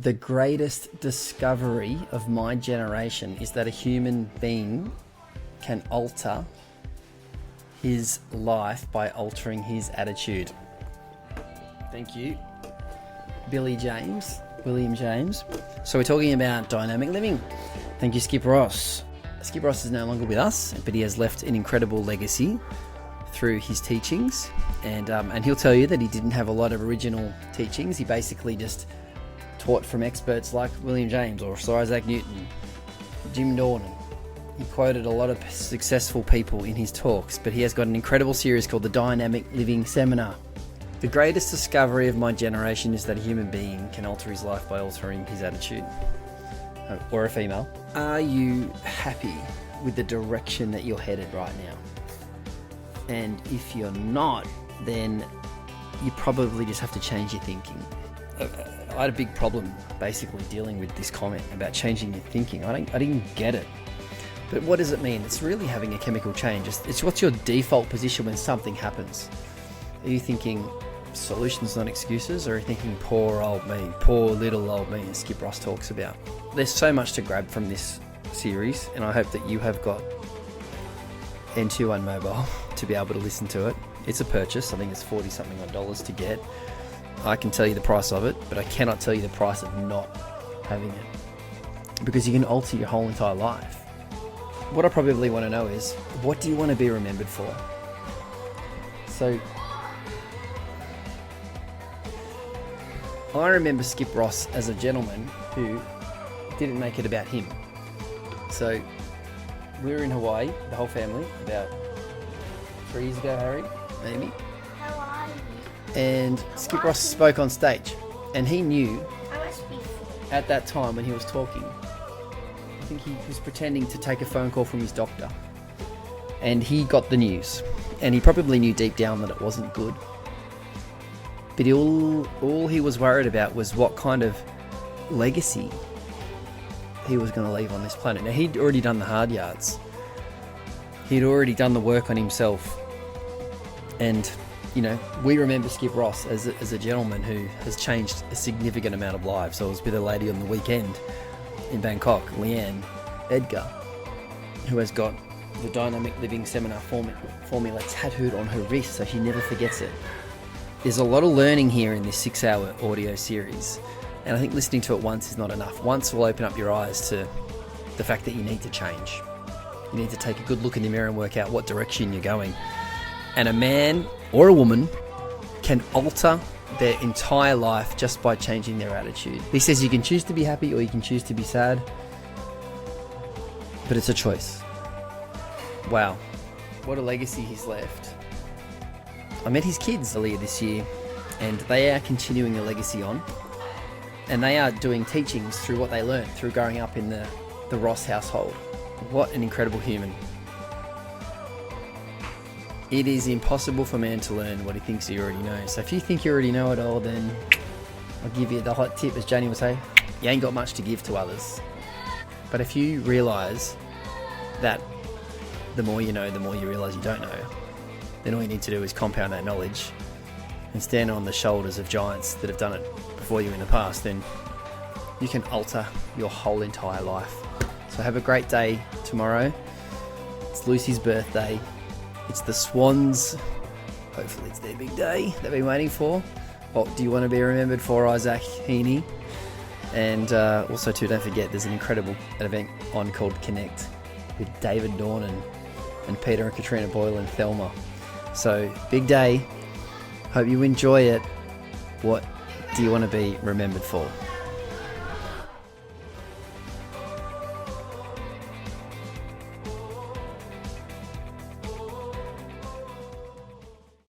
The greatest discovery of my generation is that a human being can alter his life by altering his attitude. Thank you, William James. So we're talking about dynamic living. Thank you, Skip Ross. Skip Ross is no longer with us, but he has left an incredible legacy through his teachings. And he'll tell you that he didn't have a lot of original teachings. He basically just taught from experts like William James or Sir Isaac Newton, Jim Dornan. He quoted a lot of successful people in his talks, but he has got an incredible series called the Dynamic Living Seminar. The greatest discovery of my generation is that a human being can alter his life by altering his attitude. Or a female. Are you happy with the direction that you're headed right now? And if you're not, then you probably just have to change your thinking. I had a big problem basically dealing with this comment about changing your thinking. I didn't get it. But what does it mean? It's really having a chemical change. It's what's your default position when something happens. Are you thinking solutions, not excuses? Or are you thinking poor old me, poor little old me, as Skip Ross talks about? There's so much to grab from this series, and I hope that you have got N21 Mobile to be able to listen to it. It's a purchase. I think it's $40-something to get. I can tell you the price of it, but I cannot tell you the price of not having it, because you can alter your whole entire life. What I probably want to know is, what do you want to be remembered for? So I remember Skip Ross as a gentleman who didn't make it about him. So we were in Hawaii, the whole family, about 3 years ago, Harry, maybe. How are you? And Skip Ross spoke on stage, and he knew I must be full. at that time when he was talking, I think he was pretending to take a phone call from his doctor, and he got the news, and he probably knew deep down that it wasn't good, but all he was worried about was what kind of legacy he was going to leave on this planet. Now, he'd already done the hard yards. He'd already done the work on himself, and we remember Skip Ross as a gentleman who has changed a significant amount of lives. So I was with a lady on the weekend in Bangkok, Leanne Edgar, who has got the Dynamic Living Seminar formula tattooed on her wrist so she never forgets it. There's a lot of learning here in this 6-hour audio series, and I think listening to it once is not enough. Once will open up your eyes to the fact that you need to change. You need to take a good look in the mirror and work out what direction you're going. And a man or a woman can alter their entire life just by changing their attitude. He says you can choose to be happy or you can choose to be sad, but it's a choice. Wow, what a legacy he's left. I met his kids earlier this year, and they are continuing the legacy on, and they are doing teachings through what they learned through growing up in the Ross household. What an incredible human. It is impossible for man to learn what he thinks he already knows. So if you think you already know it all, then I'll give you the hot tip, as Janie would say, you ain't got much to give to others. But if you realise that the more you know, the more you realise you don't know, then all you need to do is compound that knowledge and stand on the shoulders of giants that have done it before you in the past, then you can alter your whole entire life. So have a great day tomorrow. It's Lucy's birthday. It's the Swans. Hopefully it's their big day they've been waiting for. What do you want to be remembered for, Isaac Heaney? And also too, don't forget, there's an incredible event on called Connect with David Dornan and Peter and Katrina Boyle and Thelma. So big day. Hope you enjoy it. What do you want to be remembered for?